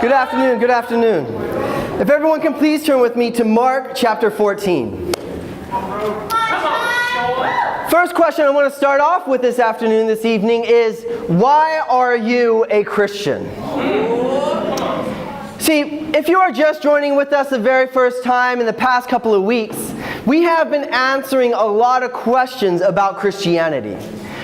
Good afternoon, good afternoon. If everyone can please turn with me to Mark chapter 14. First question I want to start off with this afternoon, this evening is, why are you a Christian? See, if you are just joining with us the very first time in the past couple of weeks, we have been answering a lot of questions about Christianity.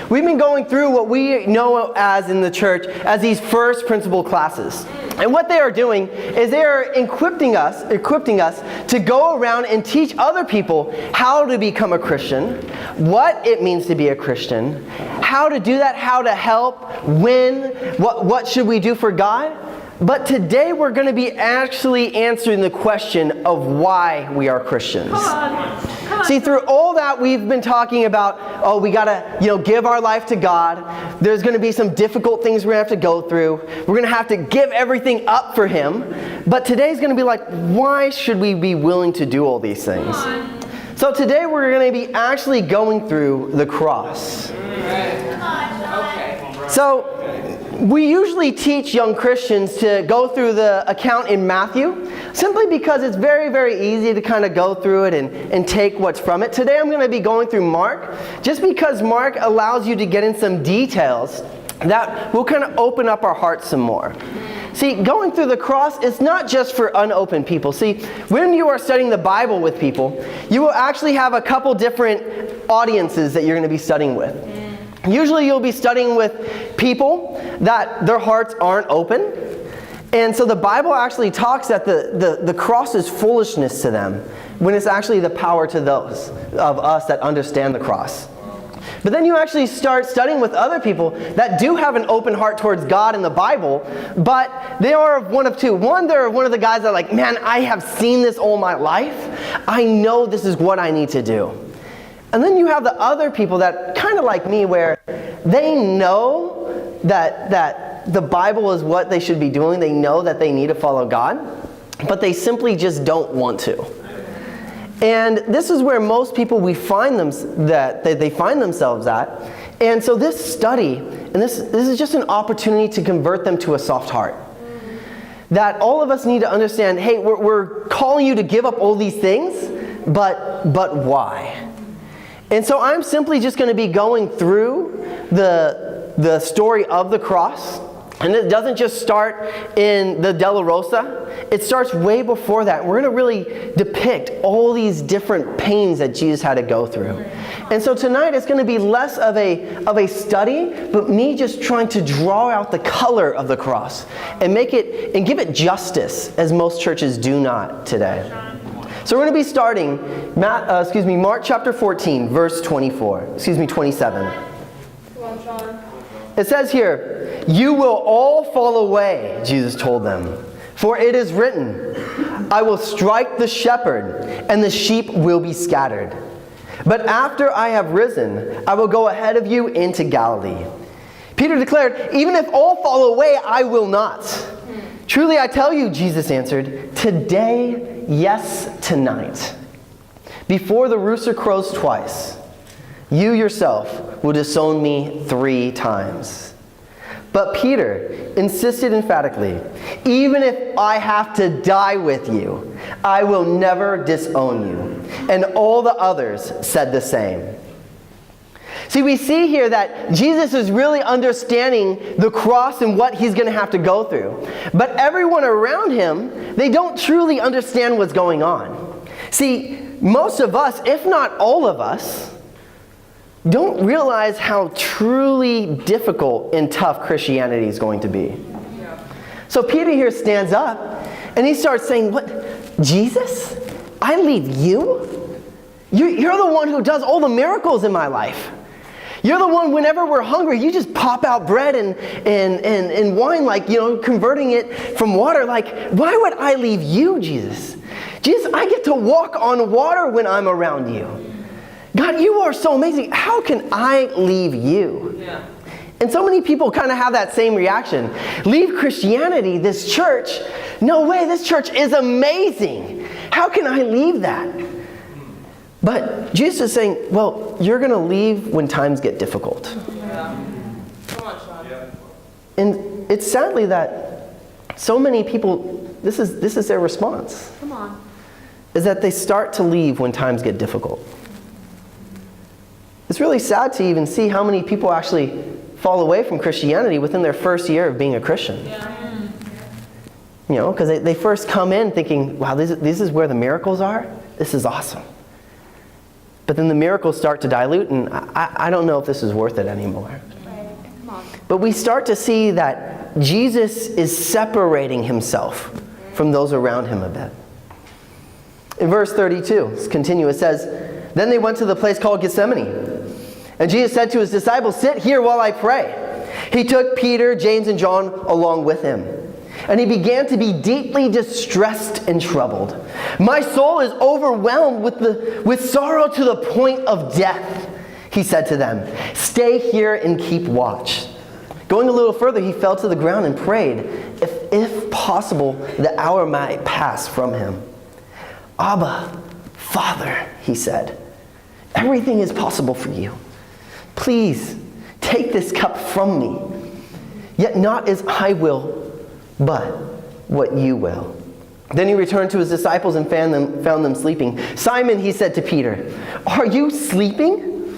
We've been going through what we know as in the church as these first principle classes. And what they are doing is they are equipping us to go around and teach other people how to become a Christian, what it means to be a Christian, how to do that, how to help, when, what should we do for God. But today we're going to be actually answering the question of why we are Christians. Come on. See, through all that we've been talking about, we got to, give our life to God. There's going to be some difficult things we're going to have to go through. We're going to have to give everything up for Him. But today's going to be like, why should we be willing to do all these things? So today we're going to be actually going through the cross. So we usually teach young Christians to go through the account in Matthew, simply because it's very, very easy to kind of go through it and take what's from it. Today I'm going to be going through Mark, just because Mark allows you to get in some details that will kind of open up our hearts some more. See, going through the cross is not just for unopened people. See, when you are studying the Bible with people, you will actually have a couple different audiences that you're going to be studying with. Usually you'll be studying with people that their hearts aren't open. And so the Bible actually talks that the cross is foolishness to them, when it's actually the power to those of us that understand the cross. But then you actually start studying with other people that do have an open heart towards God in the Bible, but they are one of two. One, they're one of the guys that are like, man, I have seen this all my life. I know this is what I need to do. And then you have the other people that kind of like me, where they know that the Bible is what they should be doing. They know that they need to follow God, but they simply just don't want to. And this is where most people they find themselves at. And so this study, and this is just an opportunity to convert them to a soft heart. That all of us need to understand, hey, we're calling you to give up all these things, but why? And so I'm simply just going to be going through the story of the cross. And it doesn't just start in the Della Rosa. It starts way before that. We're going to really depict all these different pains that Jesus had to go through. And so tonight it's going to be less of a study, but me just trying to draw out the color of the cross and make it and give it justice, as most churches do not today. So we're going to be starting Mark chapter 14, verse 27. It says here, "You will all fall away," Jesus told them, "for it is written, I will strike the shepherd, and the sheep will be scattered. But after I have risen, I will go ahead of you into Galilee." Peter declared, "Even if all fall away, I will not." "Truly I tell you," Jesus answered, "today, yes, tonight, before the rooster crows twice, you yourself will disown me 3 times. But Peter insisted emphatically, "Even if I have to die with you, I will never disown you." And all the others said the same. See, we see here that Jesus is really understanding the cross and what He's going to have to go through. But everyone around Him, they don't truly understand what's going on. See, most of us, if not all of us, don't realize how truly difficult and tough Christianity is going to be. So Peter here stands up and he starts saying, "What? Jesus? I leave you? You're the one who does all the miracles in my life. You're the one, whenever we're hungry, you just pop out bread and wine, like, converting it from water. Like, why would I leave you, Jesus? Jesus, I get to walk on water when I'm around you. God, you are so amazing. How can I leave you?" Yeah. And so many people kind of have that same reaction. Leave Christianity, this church? No way, this church is amazing. How can I leave that? But Jesus is saying, well, you're going to leave when times get difficult. Yeah. Come on, Sean. And it's sadly that so many people, this is their response. Come on. Is that they start to leave when times get difficult. It's really sad to even see how many people actually fall away from Christianity within their first year of being a Christian. Yeah. You know, because they first come in thinking, wow, this is where the miracles are. This is awesome. But then the miracles start to dilute, and I don't know if this is worth it anymore. Right. Come on. But we start to see that Jesus is separating himself from those around him a bit. In verse 32, let's continue. It says, "Then they went to the place called Gethsemane. And Jesus said to his disciples, 'Sit here while I pray.' He took Peter, James, and John along with him. And he began to be deeply distressed and troubled. 'My soul is overwhelmed with sorrow to the point of death,' he said to them. 'Stay here and keep watch.' Going a little further, he fell to the ground and prayed, if possible, the hour might pass from him. 'Abba, Father,' he said, 'everything is possible for you. Please take this cup from me. Yet not as I will, but what you will.' Then he returned to his disciples and found them sleeping. 'Simon,' he said to Peter, 'are you sleeping?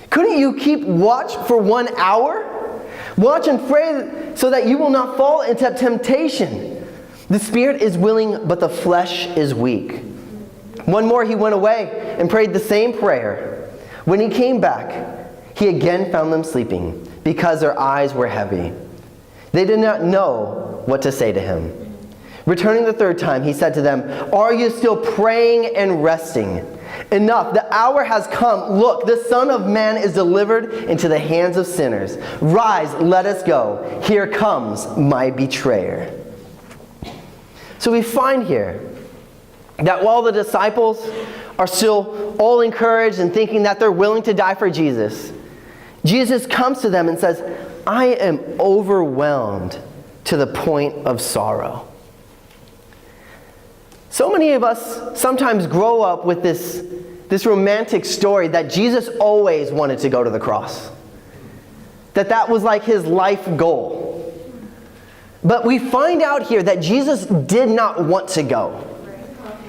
Couldn't you keep watch for 1 hour? Watch and pray so that you will not fall into temptation. The spirit is willing, but the flesh is weak.' One more he went away and prayed the same prayer. When he came back, he again found them sleeping, because their eyes were heavy. They did not know what to say to him. Returning the third time, he said to them, 'Are you still praying and resting? Enough, the hour has come. Look, the Son of Man is delivered into the hands of sinners. Rise, let us go. Here comes my betrayer.'" So we find here that while the disciples are still all encouraged and thinking that they're willing to die for Jesus, Jesus comes to them and says, "I am overwhelmed to the point of sorrow." So many of us sometimes grow up with this romantic story that Jesus always wanted to go to the cross. That was like his life goal. But we find out here that Jesus did not want to go.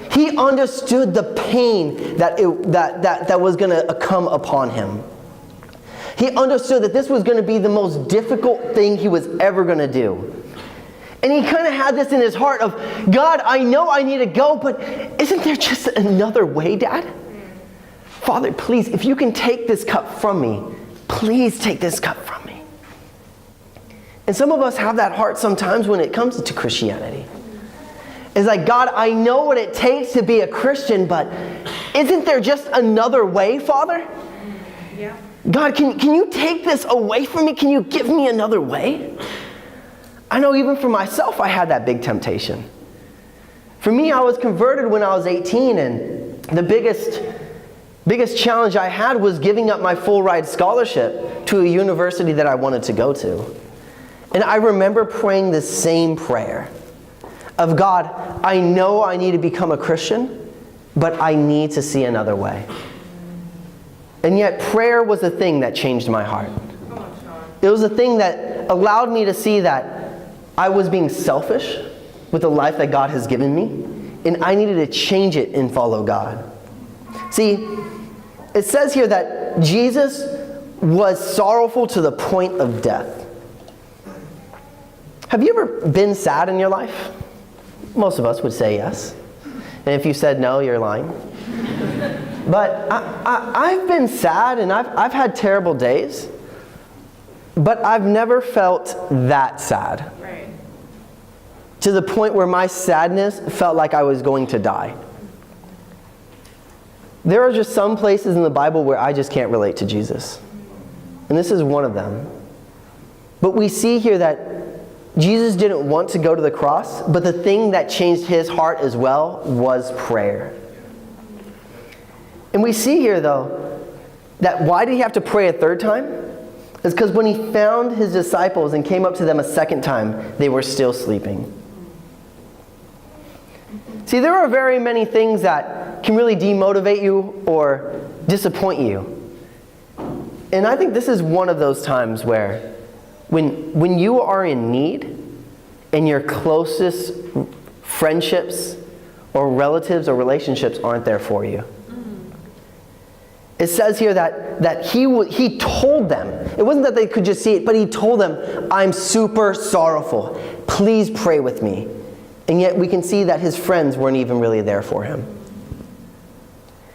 He understood the pain that was going to come upon him. He understood that this was going to be the most difficult thing he was ever going to do. And he kind of had this in his heart of, "God, I know I need to go, but isn't there just another way, Dad? Father, please, if you can take this cup from me, please take this cup from me." And some of us have that heart sometimes when it comes to Christianity. It's like, "God, I know what it takes to be a Christian, but isn't there just another way, Father? Yeah. God, can you take this away from me? Can you give me another way?" I know even for myself, I had that big temptation. For me, I was converted when I was 18, and the biggest challenge I had was giving up my full ride scholarship to a university that I wanted to go to. And I remember praying the same prayer of, "God, I know I need to become a Christian, but I need to see another way." And yet prayer was the thing that changed my heart. It was the thing that allowed me to see that I was being selfish with the life that God has given me, and I needed to change it and follow God. See, it says here that Jesus was sorrowful to the point of death. Have you ever been sad in your life? Most of us would say yes. And if you said no, you're lying. But I've been sad, and I've had terrible days, but I've never felt that sad. Right. To the point where my sadness felt like I was going to die. There are just some places in the Bible where I just can't relate to Jesus. And this is one of them. But we see here that Jesus didn't want to go to the cross, but the thing that changed his heart as well was prayer. And we see here, though, that why did he have to pray a third time? It's because when he found his disciples and came up to them a second time, they were still sleeping. See, there are very many things that can really demotivate you or disappoint you. And I think this is one of those times where when you are in need and your closest friendships or relatives or relationships aren't there for you. It says here that he told them. It wasn't that they could just see it, but he told them, I'm super sorrowful. Please pray with me. And yet we can see that his friends weren't even really there for him.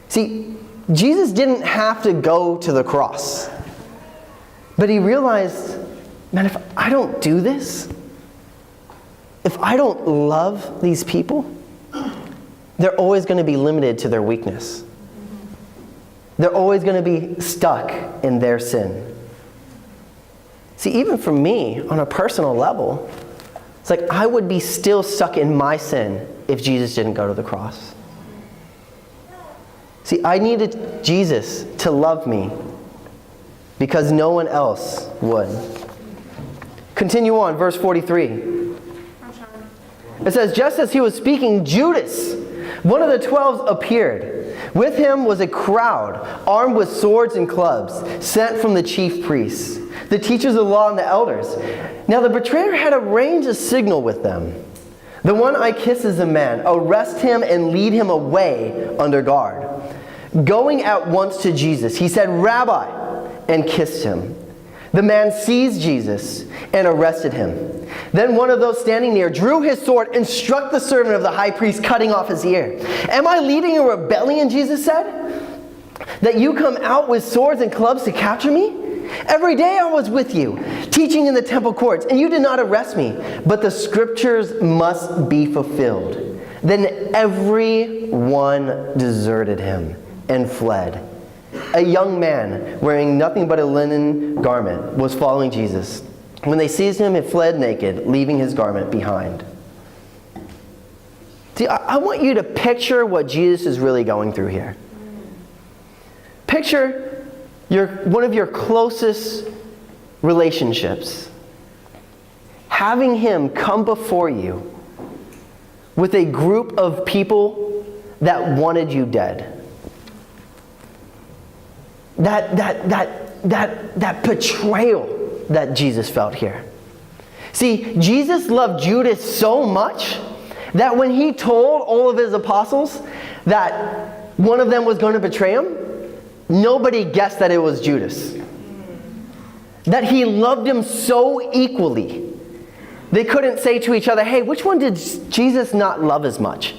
See, Jesus didn't have to go to the cross. But he realized, man, if I don't do this, if I don't love these people, they're always going to be limited to their weakness. They're always going to be stuck in their sin. See, even for me, on a personal level, it's like I would be still stuck in my sin if Jesus didn't go to the cross. See, I needed Jesus to love me because no one else would. Continue on, verse 43. It says, just as he was speaking, Judas, one of the 12, appeared. With him was a crowd, armed with swords and clubs, sent from the chief priests, the teachers of the law and the elders. Now the betrayer had arranged a signal with them. The one I kiss is a man. Arrest him and lead him away under guard. Going at once to Jesus, he said, Rabbi, and kissed him. The man seized Jesus and arrested him. Then one of those standing near drew his sword and struck the servant of the high priest, cutting off his ear. Am I leading a rebellion, Jesus said, that you come out with swords and clubs to capture me? Every day I was with you, teaching in the temple courts, and you did not arrest me. But the scriptures must be fulfilled. Then everyone deserted him and fled. A young man wearing nothing but a linen garment was following Jesus. When they seized him, he fled naked, leaving his garment behind. See, I want you to picture what Jesus is really going through here. Picture one of your closest relationships having him come before you with a group of people that wanted you dead. That betrayal that Jesus felt here. See, Jesus loved Judas so much that when he told all of his apostles that one of them was going to betray him, nobody guessed that it was Judas. That he loved him so equally. They couldn't say to each other, hey, which one did Jesus not love as much?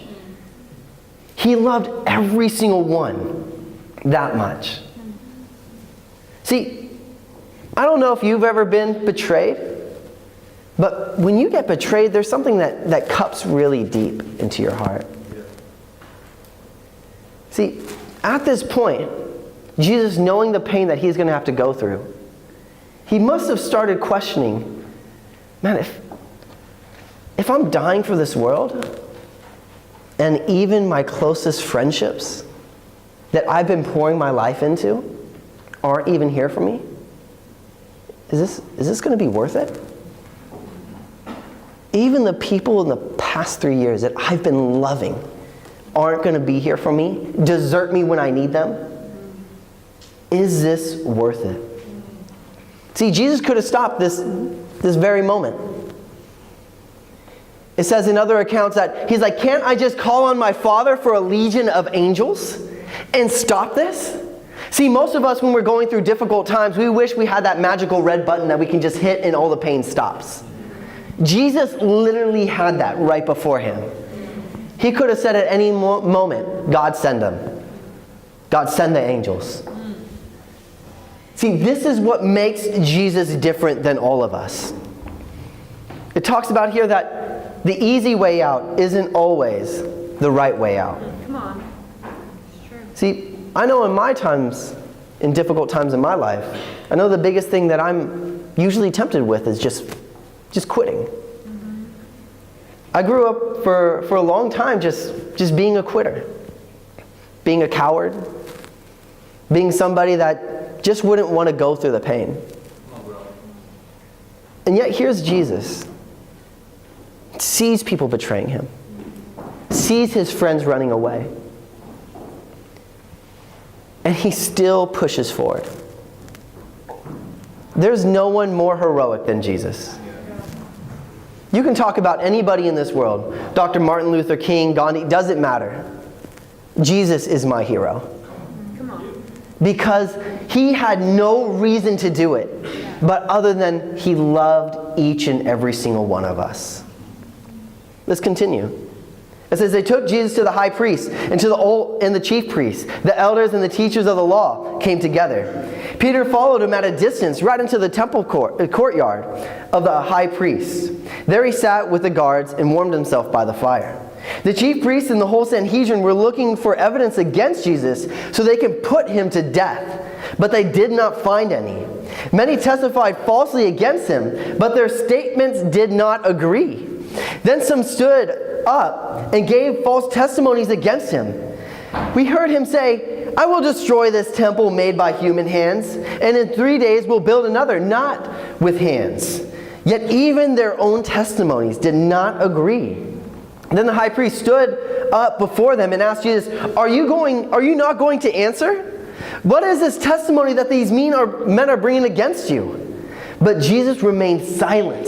He loved every single one that much. See, I don't know if you've ever been betrayed, but when you get betrayed, there's something that cuts really deep into your heart. See, at this point, Jesus, knowing the pain that he's going to have to go through, he must have started questioning, man, if I'm dying for this world, and even my closest friendships that I've been pouring my life into aren't even here for me, is this going to be worth it? Even the people in the past 3 years that I've been loving aren't going to be here for me, desert me when I need them. Is this worth it? See, Jesus could have stopped this very moment. It says in other accounts that he's like, can't I just call on my Father for a legion of angels and stop this? See, most of us, when we're going through difficult times, we wish we had that magical red button that we can just hit and all the pain stops. Jesus literally had that right before him. He could have said at any moment, God send them. God send the angels. See, this is what makes Jesus different than all of us. It talks about here that the easy way out isn't always the right way out. Come on. It's true. See, I know in difficult times in my life, I know the biggest thing that I'm usually tempted with is just quitting. Mm-hmm. I grew up for a long time just being a quitter, being a coward, being somebody that just wouldn't want to go through the pain. And yet here's Jesus, sees people betraying him, sees his friends running away, and he still pushes forward. There's no one more heroic than Jesus. You can talk about anybody in this world. Dr. Martin Luther King, Gandhi, doesn't matter. Jesus is my hero. Come on. Because he had no reason to do it, but other than he loved each and every single one of us. Let's continue. It says, they took Jesus to the high priest and to the chief priests. The elders and the teachers of the law came together. Peter followed him at a distance right into the temple courtyard of the high priest. There he sat with the guards and warmed himself by the fire. The chief priests and the whole Sanhedrin were looking for evidence against Jesus so they could put him to death, but they did not find any. Many testified falsely against him, but their statements did not agree. Then some stood up and gave false testimonies against him. We heard him say, I will destroy this temple made by human hands, and in 3 days will build another, not with hands. Yet even their own testimonies did not agree. Then the high priest stood up before them and asked Jesus, Are you not going to answer? What is this testimony that these men are bringing against you? But Jesus remained silent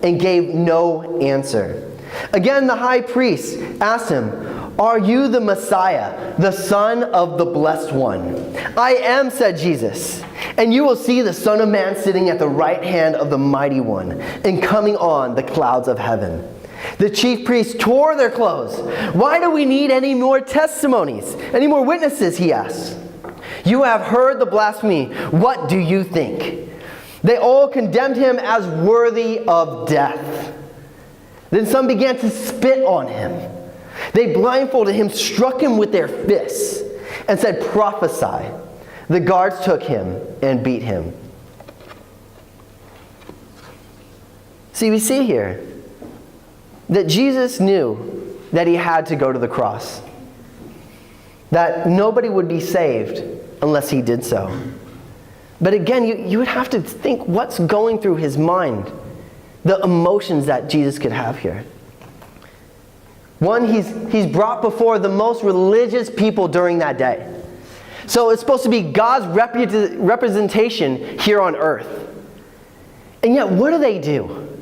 and gave no answer. Again, the high priest asked him, Are you the Messiah, the Son of the Blessed One? I am, said Jesus, and you will see the Son of Man sitting at the right hand of the Mighty One and coming on the clouds of heaven. The chief priests tore their clothes. Why do we need any more testimonies? Any more witnesses, he asked. You have heard the blasphemy. What do you think? They all condemned him as worthy of death. Then some began to spit on him. They blindfolded him, struck him with their fists, and said, Prophesy. The guards took him and beat him. See, we see here that Jesus knew that he had to go to the cross. That nobody would be saved unless he did so. But again, you would have to think what's going through his mind. The emotions that Jesus could have here. One, he's brought before the most religious people during that day. So it's supposed to be God's representation here on earth. And yet, what do?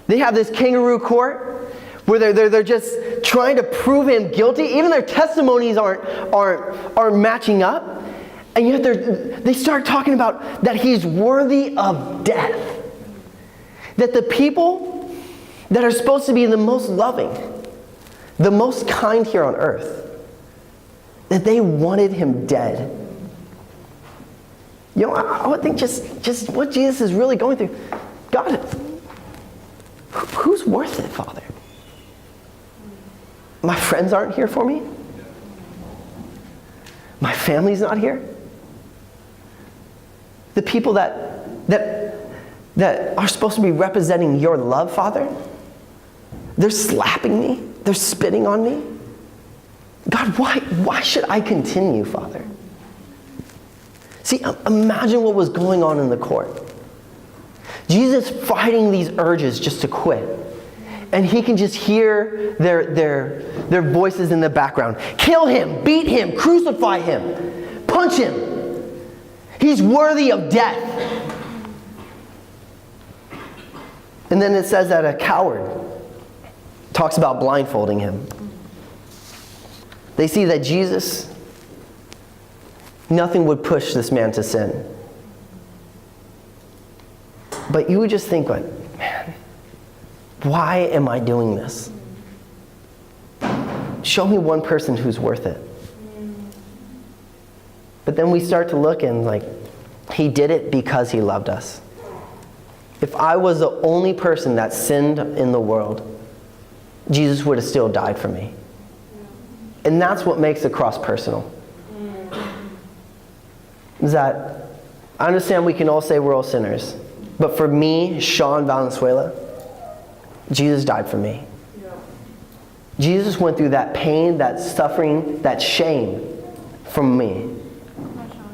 They have this kangaroo court where they're just trying to prove him guilty. Even their testimonies aren't matching up. And yet they start talking about that he's worthy of death. That the people that are supposed to be the most loving, the most kind here on earth, that they wanted him dead. You know, I would think just what Jesus is really going through. God, who's worth it, Father? My friends aren't here for me? My family's not here? The people that are supposed to be representing your love, Father, they're slapping me. They're spitting on me. God, why should I continue, Father? See, imagine what was going on in the court. Jesus fighting these urges just to quit. And he can just hear their voices in the background. Kill him, beat him, crucify him, punch him. He's worthy of death. And then it says that a coward talks about blindfolding him. They see that Jesus, nothing would push this man to sin. But you would just think, like, man, why am I doing this? Show me one person who's worth it. But then we start to look and like, he did it because he loved us. If I was the only person that sinned in the world, Jesus would have still died for me. And that's what makes the cross personal. Is that I understand we can all say we're all sinners. But for me, Sean Valenzuela, Jesus died for me. Jesus went through that pain, that suffering, that shame from me.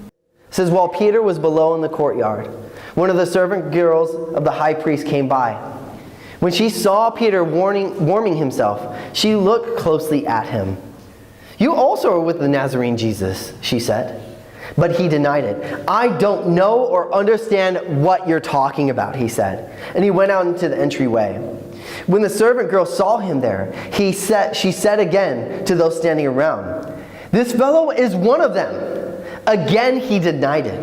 It says, while Peter was below in the courtyard, one of the servant girls of the high priest came by. When she saw Peter warming himself, she looked closely at him. You also are with the Nazarene Jesus, she said. But he denied it. "I don't know or understand what you're talking about," he said. And he went out into the entryway. When the servant girl saw him there, she said again to those standing around, "This fellow is one of them." Again he denied it.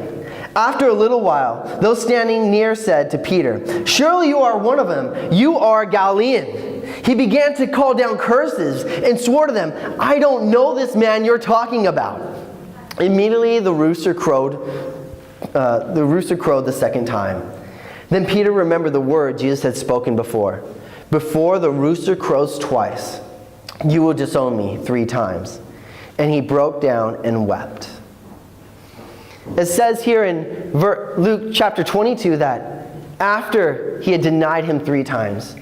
After a little while, those standing near said to Peter, "Surely you are one of them. You are a Galilean." He began to call down curses and swore to them, "I don't know this man you're talking about." Immediately the rooster crowed the second time. Then Peter remembered the word Jesus had spoken before. "Before the rooster crows twice, you will disown me 3 times." And he broke down and wept. It says here in Luke chapter 22 that after he had denied him 3 times,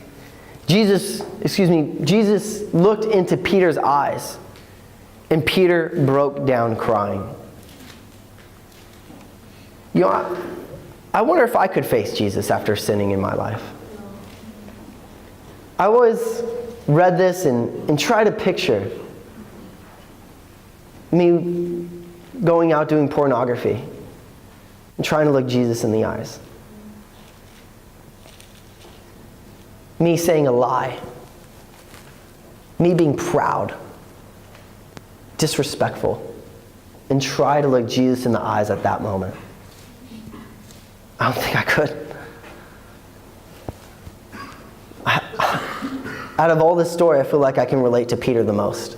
Jesus looked into Peter's eyes, and Peter broke down crying. I wonder if I could face Jesus after sinning in my life. I always read this and try to picture me going out doing pornography and trying to look Jesus in the eyes. Me saying a lie. Me being proud, disrespectful, and try to look Jesus in the eyes at that moment. I don't think I could. Out of all this story, I feel like I can relate to Peter the most.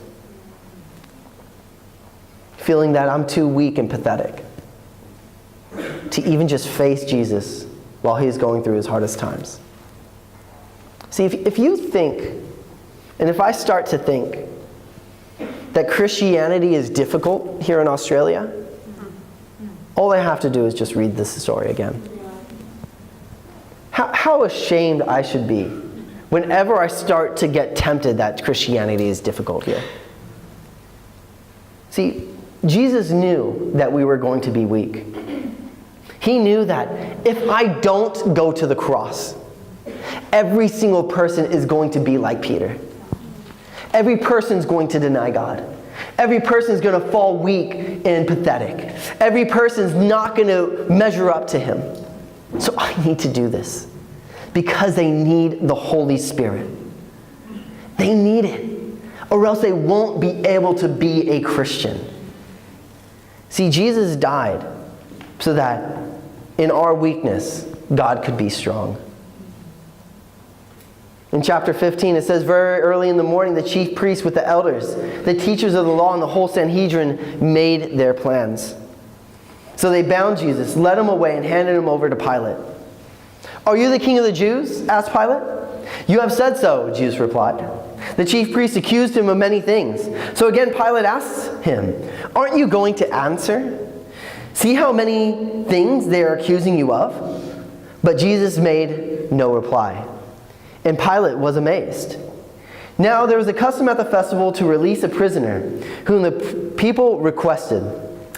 Feeling that I'm too weak and pathetic to even just face Jesus while he's going through his hardest times. See, if you think, and if I start to think that Christianity is difficult here in Australia, all I have to do is just read this story again. How ashamed I should be whenever I start to get tempted that Christianity is difficult here. See, Jesus knew that we were going to be weak. He knew that if I don't go to the cross, every single person is going to be like Peter. Every person's going to deny God. Every person's going to fall weak and pathetic. Every person's not going to measure up to him. So I need to do this because they need the Holy Spirit. They need it, or else they won't be able to be a Christian. See, Jesus died so that in our weakness, God could be strong. In chapter 15, it says, very early in the morning, the chief priests with the elders, the teachers of the law, and the whole Sanhedrin made their plans. So they bound Jesus, led him away, and handed him over to Pilate. "Are you the king of the Jews?" asked Pilate. "You have said so," Jesus replied. The chief priests accused him of many things. So again Pilate asked him, "Aren't you going to answer? See how many things they are accusing you of?" But Jesus made no reply. And Pilate was amazed. Now there was a custom at the festival to release a prisoner whom the people requested.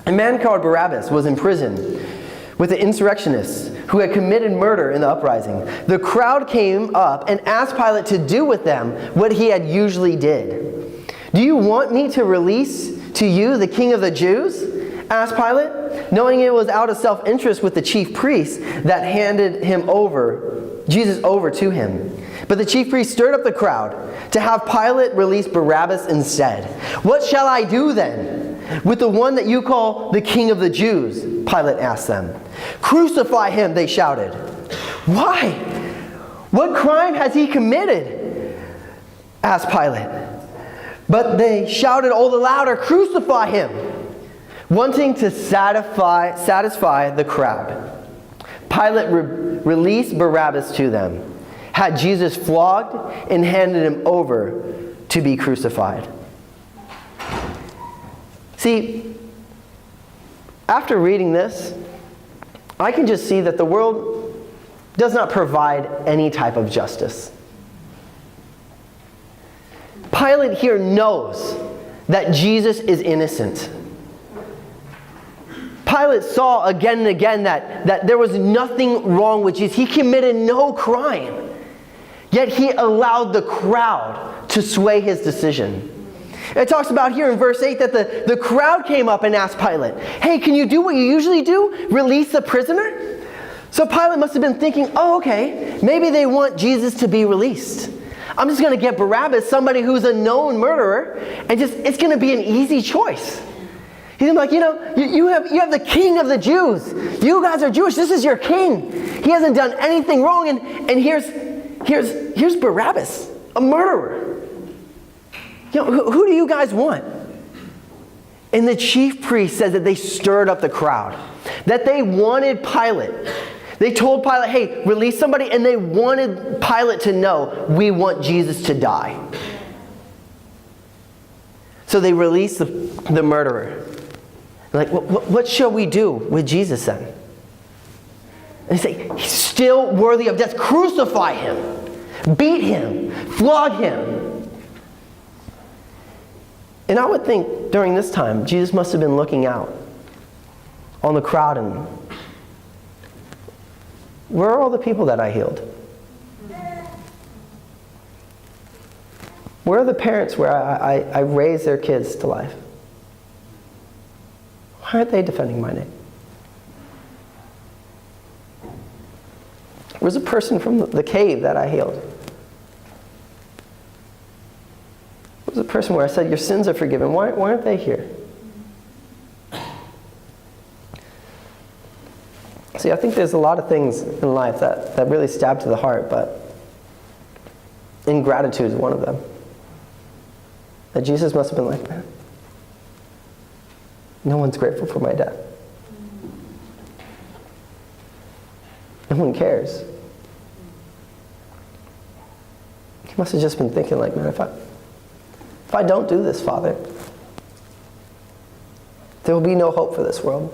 A man called Barabbas was in prison with the insurrectionists who had committed murder in the uprising. The crowd came up and asked Pilate to do with them what he had usually did. "Do you want me to release to you the king of the Jews?" asked Pilate, knowing it was out of self-interest with the chief priests that handed Jesus over to him. But the chief priests stirred up the crowd to have Pilate release Barabbas instead. "What shall I do then with the one that you call the king of the Jews?" Pilate asked them. "Crucify him," they shouted. "Why? What crime has he committed?" asked Pilate. But they shouted all the louder, "Crucify him," wanting to satisfy the crowd. Pilate released Barabbas to them, had Jesus flogged, and handed him over to be crucified. See, after reading this, I can just see that the world does not provide any type of justice. Pilate here knows that Jesus is innocent. Pilate saw again and again that there was nothing wrong with Jesus. He committed no crime. Yet he allowed the crowd to sway his decision. It talks about here in verse 8 that the crowd came up and asked Pilate, hey, can you do what you usually do? Release the prisoner? So Pilate must have been thinking, oh, okay, maybe they want Jesus to be released. I'm just going to get Barabbas, somebody who's a known murderer, and it's going to be an easy choice. He's like, you have the king of the Jews. You guys are Jewish. This is your king. He hasn't done anything wrong. And here's Barabbas, a murderer. Who do you guys want? And the chief priest says that they stirred up the crowd, that they wanted Pilate. They told Pilate, hey, release somebody, and they wanted Pilate to know, we want Jesus to die. So they released the murderer. Like, what shall we do with Jesus then? And they say, he's still worthy of death. Crucify him. Beat him. Flog him. And I would think during this time, Jesus must have been looking out on the crowd and, where are all the people that I healed? Where are the parents where I raised their kids to life? Why aren't they defending my name? Where's the person from the cave that I healed? Where's the person where I said, your sins are forgiven? Why aren't they here? See, I think there's a lot of things in life that really stab to the heart, but ingratitude is one of them. That Jesus must have been like, man, no one's grateful for my death. No one cares. He must have just been thinking like, man, if I don't do this, Father, there will be no hope for this world.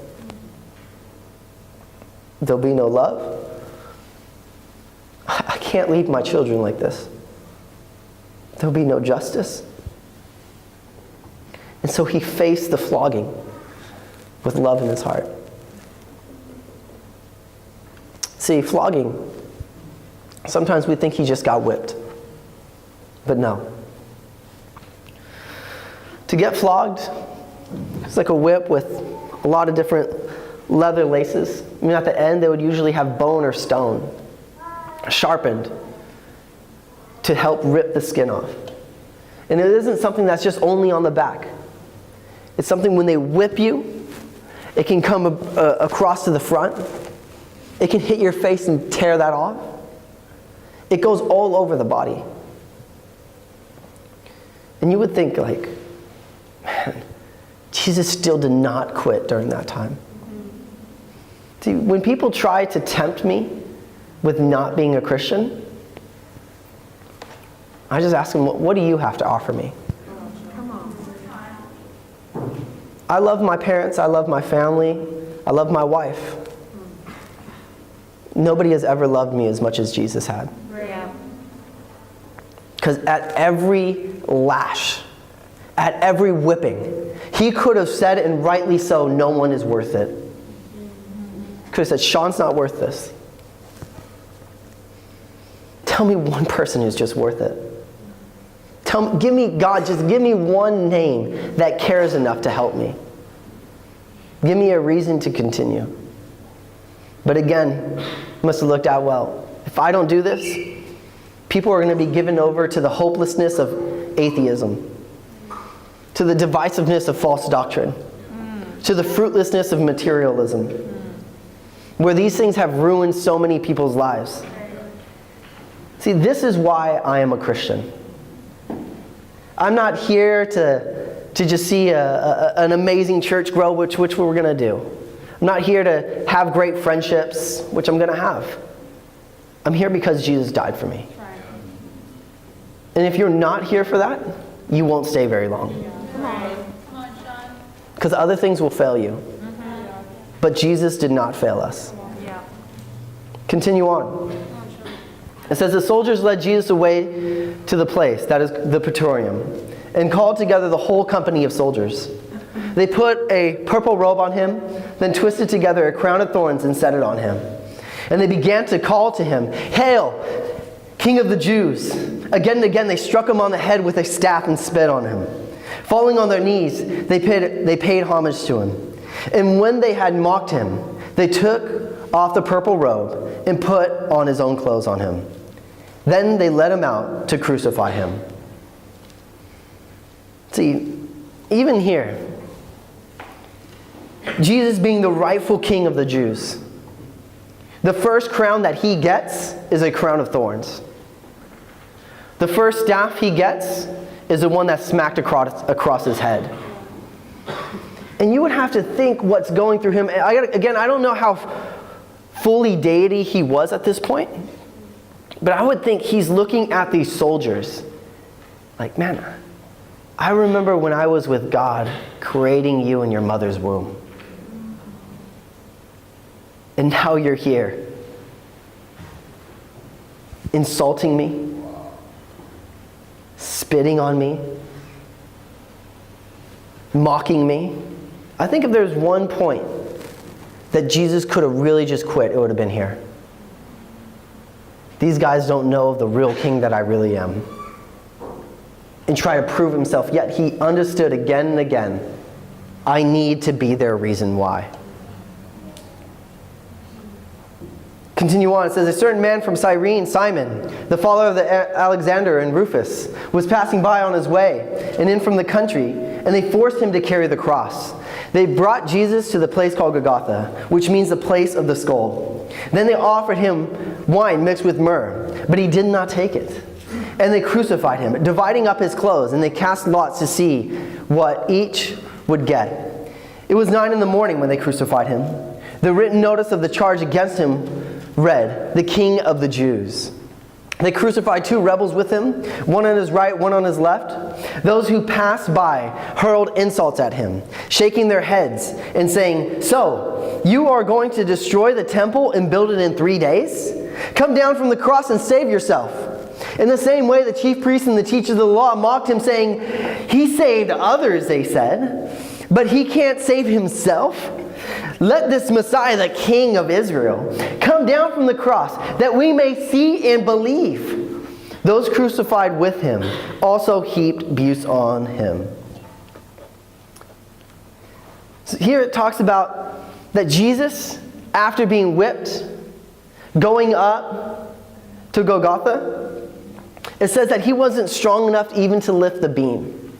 There'll be no love. I can't leave my children like this. There'll be no justice. And so he faced the flogging with love in his heart. See, flogging, sometimes we think he just got whipped. But no. To get flogged, it's like a whip with a lot of different leather laces. I mean, at the end, they would usually have bone or stone, sharpened, to help rip the skin off. And it isn't something that's just only on the back. It's something when they whip you, it can come across to the front. It can hit your face and tear that off. It goes all over the body. And you would think like, man, Jesus still did not quit during that time. See, when people try to tempt me with not being a Christian, I just ask them, what do you have to offer me? I love my parents, I love my family, I love my wife. Nobody has ever loved me as much as Jesus had. Because at every lash, at every whipping, he could have said, and rightly so, no one is worth it. Could have said, Sean's not worth this. Tell me one person who's just worth it. Give me one name that cares enough to help me. Give me a reason to continue. But again, must have looked out, well, if I don't do this, people are going to be given over to the hopelessness of atheism, to the divisiveness of false doctrine, to the fruitlessness of materialism, where these things have ruined so many people's lives. See, this is why I am a Christian. I'm not here to just see an amazing church grow, which we're going to do. I'm not here to have great friendships, which I'm going to have. I'm here because Jesus died for me. And if you're not here for that, you won't stay very long. Because other things will fail you. But Jesus did not fail us. Continue on. It says, the soldiers led Jesus away to the place, that is the Praetorium, and called together the whole company of soldiers. They put a purple robe on him, then twisted together a crown of thorns and set it on him. And they began to call to him, "Hail, King of the Jews!" Again and again they struck him on the head with a staff and spit on him. Falling on their knees, they paid homage to him. And when they had mocked him, they took off the purple robe and put on his own clothes on him. Then they led him out to crucify him. See, even here, Jesus being the rightful king of the Jews, the first crown that he gets is a crown of thorns. The first staff he gets is the one that's smacked across his head. And you would have to think what's going through him. Again, I don't know how fully deity he was at this point, but I would think he's looking at these soldiers like, man, I remember when I was with God creating you in your mother's womb. And now you're here, insulting me, spitting on me, mocking me. I think if there's one point that Jesus could have really just quit, it would have been here. These guys don't know of the real king that I really am. And try to prove himself, yet he understood again and again, I need to be their reason why. Continue on, it says, a certain man from Cyrene, Simon, the father of Alexander and Rufus, was passing by on his way and in from the country, and they forced him to carry the cross. They brought Jesus to the place called Golgotha, which means the place of the skull. Then they offered him wine mixed with myrrh, but he did not take it. And they crucified him, dividing up his clothes, and they cast lots to see what each would get. It was 9 a.m. when they crucified him. The written notice of the charge against him read, "The King of the Jews." They crucified 2 rebels with him, one on his right, one on his left. Those who passed by hurled insults at him, shaking their heads and saying, "So, you are going to destroy the temple and build it in 3 days? Come down from the cross and save yourself." In the same way, the chief priests and the teachers of the law mocked him, saying, "He saved others," they said, "but he can't save himself. Let this Messiah, the King of Israel, come down from the cross, that we may see and believe." Those crucified with him also heaped abuse on him. So here it talks about that Jesus, after being whipped, going up to Golgotha, it says that he wasn't strong enough even to lift the beam.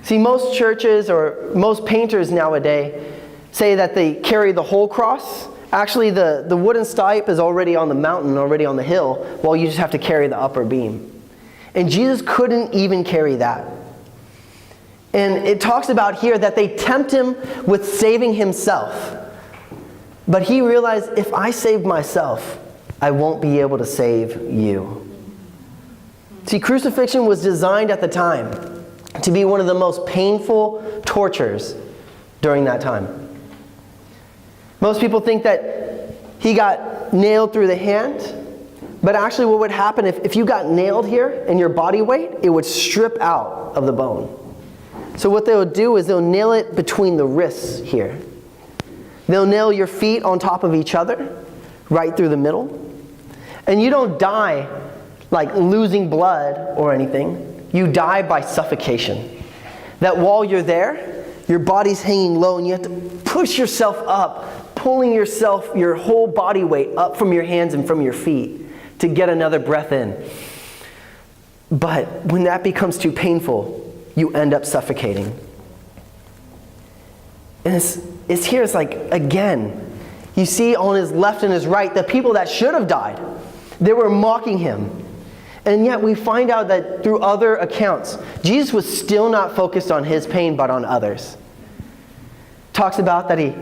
See, most churches or most painters nowadays say that they carry the whole cross. Actually, the wooden stipe is already on the mountain, already on the hill, while you just have to carry the upper beam. And Jesus couldn't even carry that. And it talks about here that they tempt him with saving himself. But he realized, if I save myself, I won't be able to save you. See, crucifixion was designed at the time to be one of the most painful tortures during that time. Most people think that he got nailed through the hand, but actually what would happen if you got nailed here and your body weight, it would strip out of the bone. So what they would do is they'll nail it between the wrists here. They'll nail your feet on top of each other, right through the middle. And you don't die like losing blood or anything. You die by suffocation. That while you're there, your body's hanging low and you have to push yourself up, pulling your whole body weight up from your hands and from your feet to get another breath in. But when that becomes too painful, you end up suffocating. And it's here, it's like, again, you see on his left and his right, the people that should have died, they were mocking him. And yet we find out that through other accounts, Jesus was still not focused on his pain, but on others. Talks about that he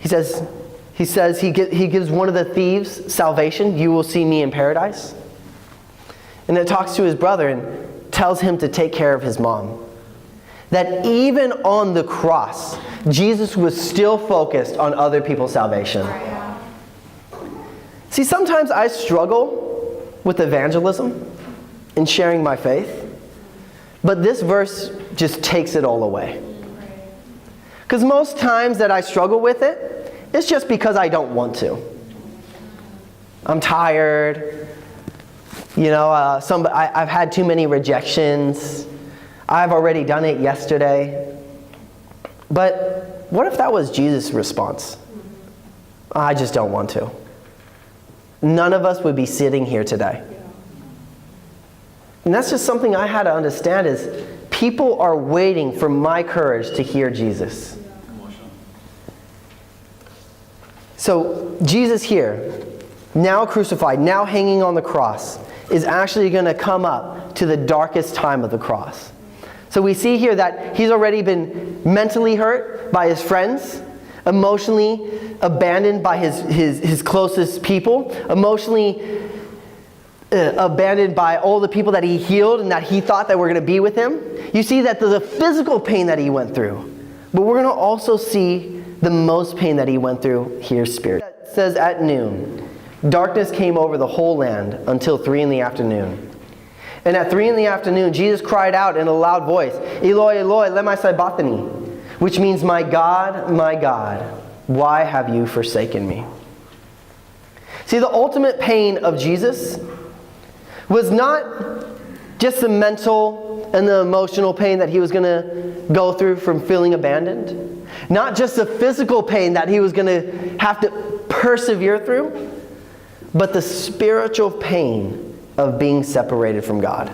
says he gives one of the thieves salvation. "You will see me in paradise." And it talks to his brother and tells him to take care of his mom. That even on the cross, Jesus was still focused on other people's salvation. See, sometimes I struggle with evangelism and sharing my faith, but this verse just takes it all away. Because most times that I struggle with it, it's just because I don't want to. I'm tired. I've had too many rejections. I've already done it yesterday. But what if that was Jesus' response? I just don't want to. None of us would be sitting here today. And that's just something I had to understand is people are waiting for my courage to hear Jesus. So Jesus here, now crucified, now hanging on the cross, is actually going to come up to the darkest time of the cross. So we see here that he's already been mentally hurt by his friends, emotionally abandoned by his closest people, emotionally abandoned by all the people that he healed and that he thought that were going to be with him. You see that there's a physical pain that he went through, but we're going to also see the most pain that he went through here spiritually. It says at noon, darkness came over the whole land until 3 p.m. And at 3 p.m, Jesus cried out in a loud voice, Eloi, Eloi, lema sabachthani, which means, my God, why have you forsaken me? See, the ultimate pain of Jesus was not just the mental and the emotional pain that he was going to go through from feeling abandoned. Not just the physical pain that he was going to have to persevere through, but the spiritual pain of being separated from God.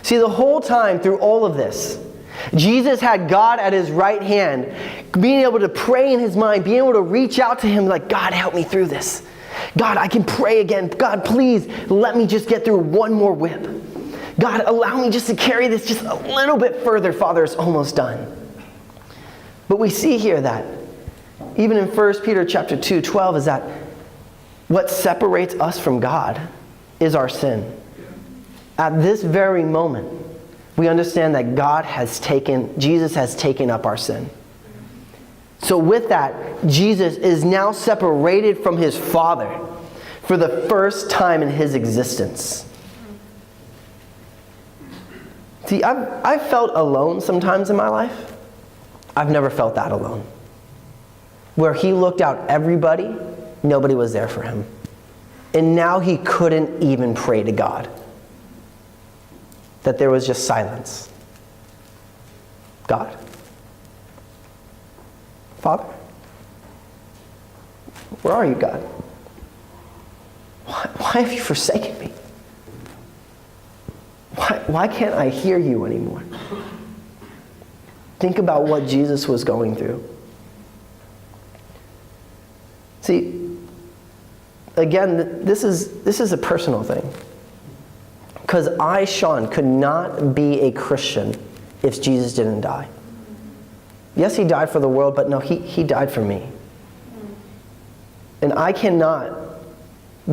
See, the whole time through all of this, Jesus had God at his right hand, being able to pray in his mind, being able to reach out to him like, God, help me through this. God, I can pray again. God, please let me just get through one more whip. God, allow me just to carry this just a little bit further. Father, it's almost done. But we see here that even in 1 Peter chapter 2:12 is that what separates us from God is our sin. At this very moment, we understand that Jesus has taken up our sin. So with that, Jesus is now separated from his Father for the first time in his existence. See, I've felt alone sometimes in my life. I've never felt that alone. Where he looked out everybody, nobody was there for him. And now he couldn't even pray to God. That there was just silence. God? Father? Where are you, God? Why have you forsaken me? Why can't I hear you anymore? Think about what Jesus was going through. See, again, this is a personal thing. Because I, Sean, could not be a Christian if Jesus didn't die. Yes, he died for the world, but no, he died for me. And I cannot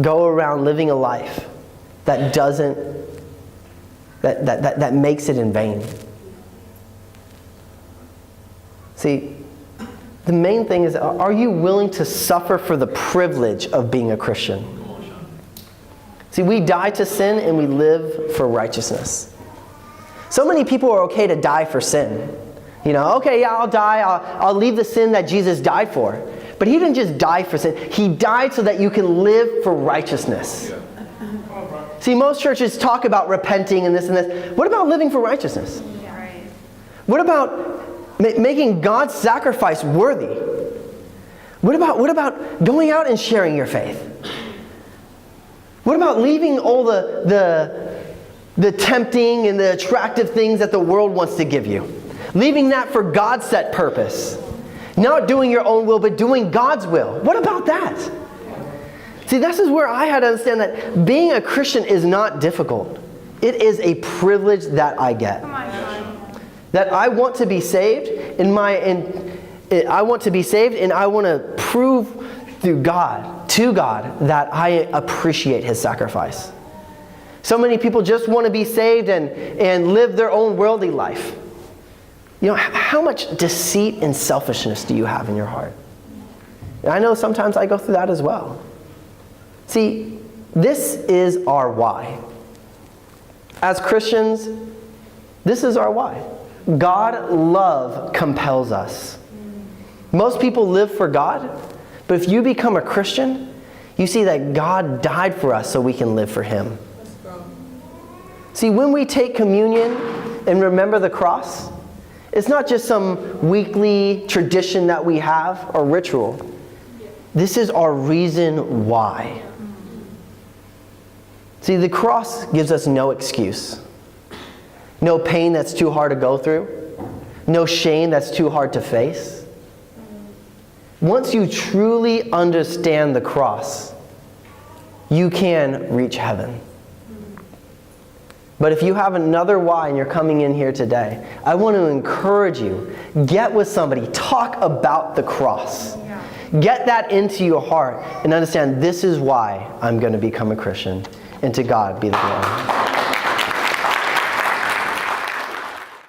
go around living a life that that makes it in vain. See, the main thing is, are you willing to suffer for the privilege of being a Christian? See, we die to sin and we live for righteousness. So many people are okay to die for sin. You know, okay, yeah, I'll die. I'll leave the sin that Jesus died for. But he didn't just die for sin. He died so that you can live for righteousness. See, most churches talk about repenting and this. What about living for righteousness? What about making God's sacrifice worthy? What about going out and sharing your faith? What about leaving all the tempting and the attractive things that the world wants to give you? Leaving that for God's set purpose. Not doing your own will, but doing God's will. What about that? See, this is where I had to understand that being a Christian is not difficult. It is a privilege that I get. That I want to be saved, and I want to prove to God that I appreciate his sacrifice. So many people just want to be saved and live their own worldly life. You know, how much deceit and selfishness do you have in your heart? And I know sometimes I go through that as well. See, this is our why. As Christians, this is our why. God love compels us. Most people live for God, but if you become a Christian, you see that God died for us so we can live for him. See, when we take communion, and remember the cross, it's not just some weekly tradition that we have or ritual. This is our reason why. See, the cross gives us no excuse. No pain that's too hard to go through. No shame that's too hard to face. Once you truly understand the cross, you can reach heaven. But if you have another why and you're coming in here today, I want to encourage you, get with somebody, talk about the cross. Get that into your heart and understand this is why I'm going to become a Christian. And to God be the glory.